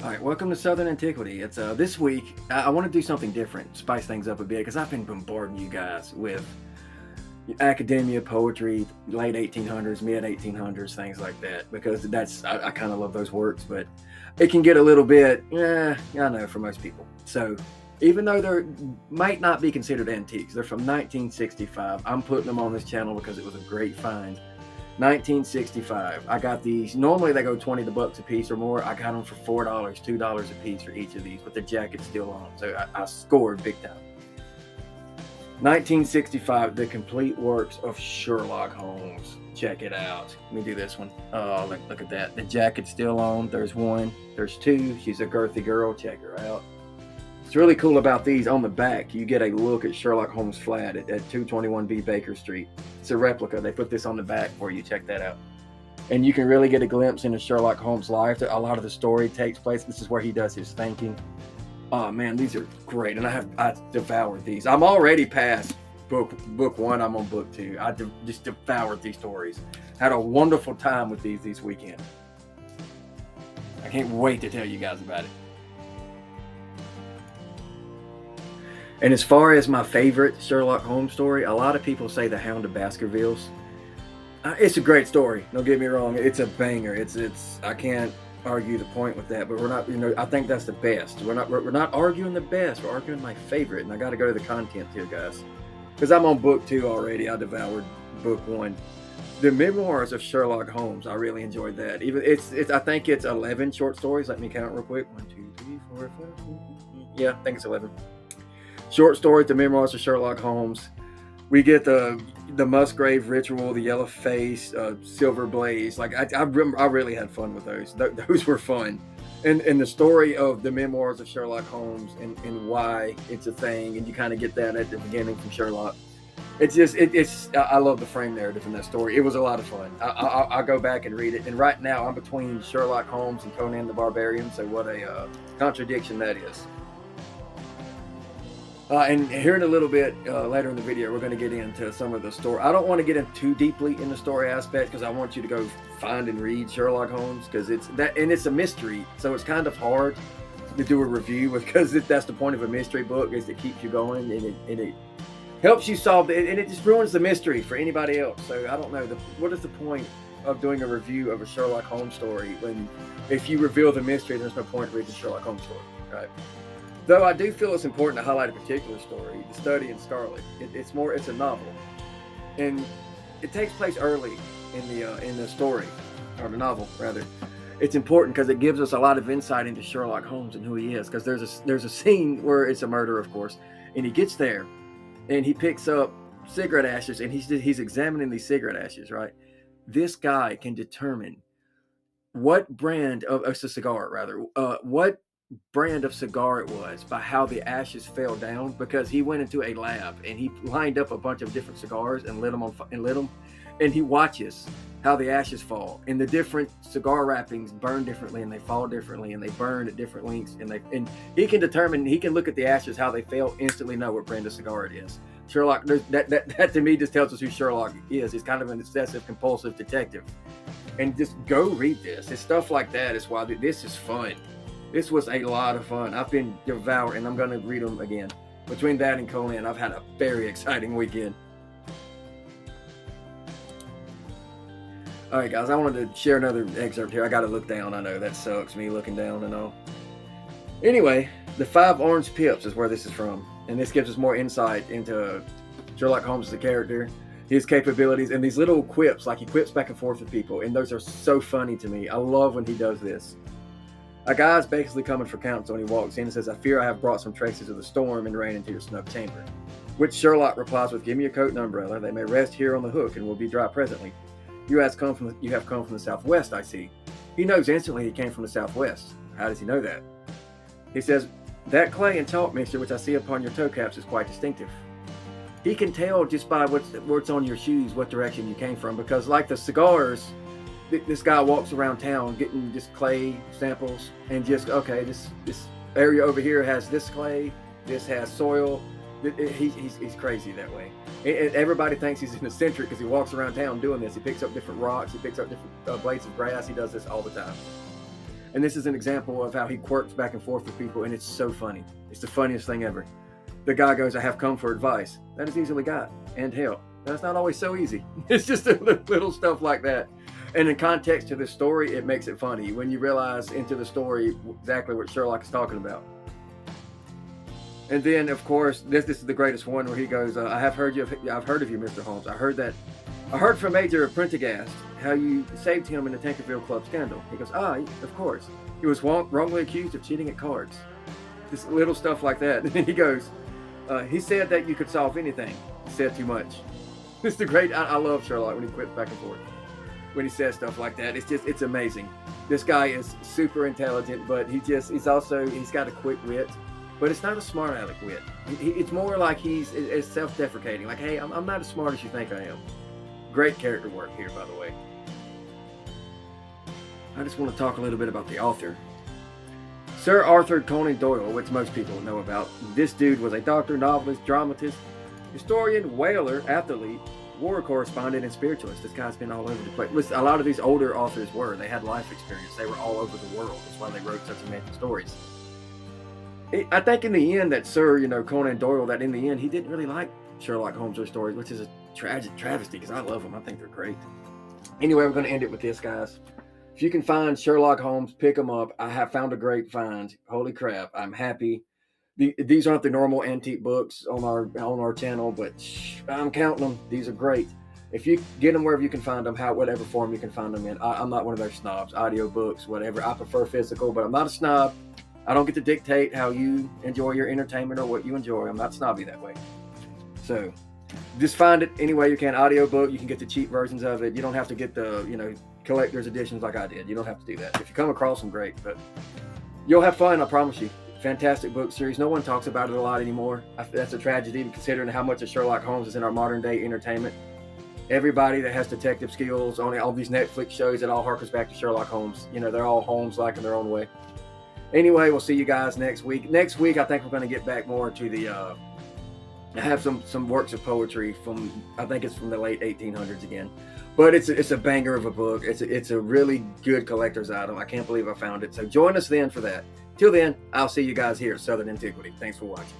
All right, welcome to Southern Antiquity. It's this week. I want to do something different, spice things up a bit, because I've been bombarding you guys with academia, poetry, late 1800s, mid 1800s, things like that. Because I kind of love those works, but it can get a little bit, I know, for most people. So even though they might not be considered antiques, they're from 1965. I'm putting them on this channel because it was a great find. 1965. I got these. Normally they go $20 a piece or more. I got them for $4, $2 a piece for each of these, with the jacket still on. So I scored big time. 1965, the complete works of Sherlock Holmes. Check it out. Let me do this one. Oh, look at that. The jacket's still on. There's one. There's two. She's a girthy girl. Check her out. What's really cool about these, on the back, you get a look at Sherlock Holmes' flat at 221B Baker Street. It's a replica. They put this on the back for you. Check that out. And you can really get a glimpse into Sherlock Holmes' life. A lot of the story takes place. This is where he does his thinking. Oh man, these are great. And I devoured these. I'm already past book one. I'm on book two. I just devoured these stories. Had a wonderful time with these this weekend. I can't wait to tell you guys about it. And as far as my favorite Sherlock Holmes story, a lot of people say The Hound of Baskervilles. It's a great story. Don't get me wrong. It's a banger. I can't argue the point with that. But we're not. I think that's the best. We're not arguing the best. We're arguing my favorite. And I got to go to the content here, guys, because I'm on book two already. I devoured book one. The Memoirs of Sherlock Holmes. I really enjoyed that. Even I think it's 11 short stories. Let me count real quick. 1, 2, 3, 4, 5. Yeah, I think it's 11. Short story, The Memoirs of Sherlock Holmes. We get the Musgrave Ritual, the Yellow Face, Silver Blaze. Like I really had fun with those. Those were fun. And the story of The Memoirs of Sherlock Holmes and why it's a thing, and you kind of get that at the beginning from Sherlock. I love the frame narrative in that story. It was a lot of fun. I'll go back and read it. And right now I'm between Sherlock Holmes and Conan the Barbarian. So what a contradiction that is. And here in a little bit later in the video, we're going to get into some of the story. I don't want to get in too deeply in the story aspect because I want you to go find and read Sherlock Holmes, because it's a mystery, so it's kind of hard to do a review because that's the point of a mystery book, is it keeps you going and it helps you solve it, and it just ruins the mystery for anybody else. So I don't know, what is the point of doing a review of a Sherlock Holmes story when if you reveal the mystery, there's no point in reading the Sherlock Holmes story, right? Though I do feel it's important to highlight a particular story, The Study in Scarlet. It's a novel, and it takes place early in the story, or the novel rather. It's important because it gives us a lot of insight into Sherlock Holmes and who he is. Because there's a scene where it's a murder, of course, and he gets there, and he picks up cigarette ashes, and he's examining these cigarette ashes. Right, this guy can determine what brand of a cigar, rather, what brand of cigar it was by how the ashes fell down, because he went into a lab and he lined up a bunch of different cigars and lit them, and he watches how the ashes fall, and the different cigar wrappings burn differently, and they fall differently, and they burn at different lengths, and he can look at the ashes, how they fell, instantly know what brand of cigar it is. Sherlock, that to me just tells us who Sherlock is. He's kind of an obsessive compulsive detective. And just go read this. It's stuff like that is why this is fun. This was a lot of fun. I've been devouring, and I'm going to read them again. Between that and Conan, I've had a very exciting weekend. All right, guys, I wanted to share another excerpt here. I got to look down. I know that sucks, me looking down and all. Anyway, The 5 Orange Pips is where this is from. And this gives us more insight into Sherlock Holmes as a character, his capabilities, and these little quips, like he quips back and forth with people. And those are so funny to me. I love when he does this. A guy's basically coming for counsel, and he walks in and says, "I fear I have brought some traces of the storm and rain into your snug chamber." Which Sherlock replies with, "Give me your coat and umbrella. They may rest here on the hook and will be dry presently. You have come from the southwest, I see." He knows instantly he came from the southwest. How does he know that? He says, "That clay and chalk mixture which I see upon your toe caps is quite distinctive." He can tell just by what's on your shoes what direction you came from, because like the cigars, this guy walks around town getting just clay samples and just, okay, this area over here has this clay, this has soil. He's crazy that way. And everybody thinks he's an eccentric because he walks around town doing this. He picks up different rocks, he picks up different blades of grass. He does this all the time. And this is an example of how he quirks back and forth with people, and it's so funny. It's the funniest thing ever. The guy goes, "I have come for advice." That is easily got, and help. That's not always so easy. It's just a little stuff like that. And in context to the story, it makes it funny when you realize into the story exactly what Sherlock is talking about. And then, of course, this is the greatest one where he goes, I've heard of you, Mr. Holmes. I heard from Major Prendergast how you saved him in the Tankerville Club scandal." He goes, of course. He was wrongly accused of cheating at cards." Just little stuff like that. And then he goes, "He said that you could solve anything. He said too much." It's the great, I love Sherlock when he quips back and forth. When he says stuff like that, it's amazing. This guy is super intelligent, but he's got a quick wit. But it's not a smart aleck wit. It's more like he's self-deprecating. Like, hey, I'm not as smart as you think I am. Great character work here, by the way. I just want to talk a little bit about the author. Sir Arthur Conan Doyle, which most people know about. This dude was a doctor, novelist, dramatist, historian, whaler, athlete, war correspondent, and spiritualist. This guy's been all over the place. Listen, a lot of these older authors they had life experience. They were all over the world. That's why they wrote such amazing stories. I think in the end that Sir, Conan Doyle, that in the end he didn't really like Sherlock Holmes' stories, which is a tragic travesty because I love them. I think they're great. Anyway, we're going to end it with this, guys. If you can find Sherlock Holmes, pick them up. I have found a great find. Holy crap, I'm happy. These aren't the normal antique books on our channel, but I'm counting them. These are great. If you get them wherever you can find them, whatever form you can find them in. I'm not one of those snobs. Audio books, whatever. I prefer physical, but I'm not a snob. I don't get to dictate how you enjoy your entertainment or what you enjoy. I'm not snobby that way. So just find it any way you can. Audio book, you can get the cheap versions of it. You don't have to get the collector's editions like I did. You don't have to do that. If you come across them, great, but you'll have fun, I promise you. Fantastic book series. No one talks about it a lot anymore. That's a tragedy considering how much of Sherlock Holmes is in our modern day entertainment. Everybody that has detective skills on all these Netflix shows, it all harkens back to Sherlock Holmes. They're all Holmes-like in their own way. Anyway, we'll see you guys next week. Next week, I think we're going to get back more to the, I have some works of poetry from, I think it's from the late 1800s again. But it's a banger of a book. It's a really good collector's item. I can't believe I found it. So join us then for that. Till then, I'll see you guys here at Southern Antiquity. Thanks for watching.